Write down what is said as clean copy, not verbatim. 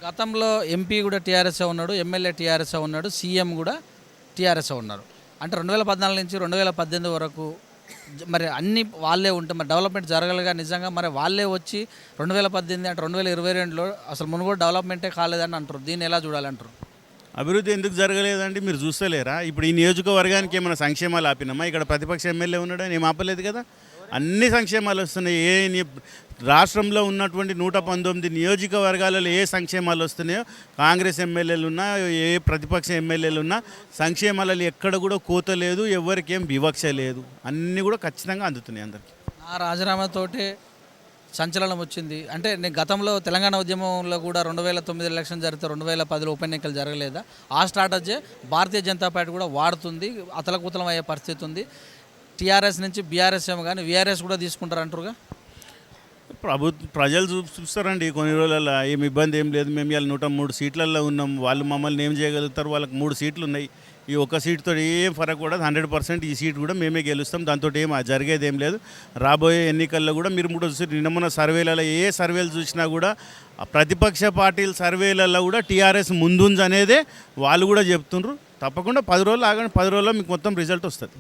గతంలో ఎంపీ కూడా టీఆర్ఎస్ఏ ఉన్నాడు, ఎమ్మెల్యే టీఆర్ఎస్ఏ ఉన్నాడు, సీఎం కూడా టీఆర్ఎస్ఏ ఉన్నారు. అంటే 2014 నుంచి 2018 వరకు మరి అన్ని వాళ్ళే ఉంటే మరి డెవలప్మెంట్ జరగలుగా నిజంగా మరి వాళ్ళే వచ్చి 2018 అంటే 2022లో అసలు మునుగోడు డెవలప్మెంటే కాలేదని అంటారు. దీన్ని ఎలా చూడాలంటారు? అభివృద్ధి ఎందుకు జరగలేదండి? మీరు చూస్తలేరా? ఇప్పుడు ఈ నియోజకవర్గానికి ఏమైనా సంక్షేమాలు ఆపినామా? ఇక్కడ ప్రతిపక్ష ఎమ్మెల్యే ఉన్నాడని ఏం ఆపలేదు కదా. అన్ని సంక్షేమాలు వస్తున్నాయి. రాష్ట్రంలో ఉన్నటువంటి 119 నియోజకవర్గాలలో ఏ సంక్షేమాలు వస్తున్నాయో కాంగ్రెస్ ఎమ్మెల్యేలు ఉన్నా, ఏ ప్రతిపక్ష ఎమ్మెల్యేలు ఉన్నా సంక్షేమాలలో ఎక్కడ కూడా కోత లేదు, ఎవరికి ఏం వివక్ష లేదు. అన్నీ కూడా ఖచ్చితంగా అందుతున్నాయి అందరికీ. ఆ రాజీనామాతోటే సంచలనం వచ్చింది. అంటే నేను గతంలో తెలంగాణ ఉద్యమంలో కూడా 2009 ఎలక్షన్ జరిగితే 2010 ఉప ఎన్నికలు జరగలేదా? ఆ స్ట్రాటజీ భారతీయ జనతా పార్టీ కూడా వాడుతుంది. అతలకుతలం అయ్యే పరిస్థితి ఉంది. టీఆర్ఎస్ నుంచి బీఆర్ఎస్ ఏమో కానీ వీఆర్ఎస్ కూడా తీసుకుంటారు అంటారుగా. ప్రజలు చూస్తారండి కొన్ని రోజులలో. ఏమి ఇబ్బంది ఏం లేదు. మేము ఇవాళ 103 సీట్లలో ఉన్నాం. వాళ్ళు మమ్మల్ని ఏం చేయగలుగుతారు? వాళ్ళకి 3 సీట్లు ఉన్నాయి. ఈ ఒక్క సీటుతో ఏం ఫరక్ కూడా 100% ఈ సీట్ కూడా మేమే గెలుస్తాం. దాంతో ఏం జరిగేది ఏం లేదు. రాబోయే ఎన్నికల్లో కూడా మీరు కూడా చూసి నిన్న మొన్న సర్వేలలో ఏ సర్వేలు చూసినా కూడా ప్రతిపక్ష పార్టీల సర్వేలలో కూడా టీఆర్ఎస్ ముందుంది అనేదే వాళ్ళు కూడా చెప్తుండ్రు. తప్పకుండా 10 రోజులు ఆగండి, 10 రోజుల్లో మీకు మొత్తం రిజల్ట్ వస్తుంది.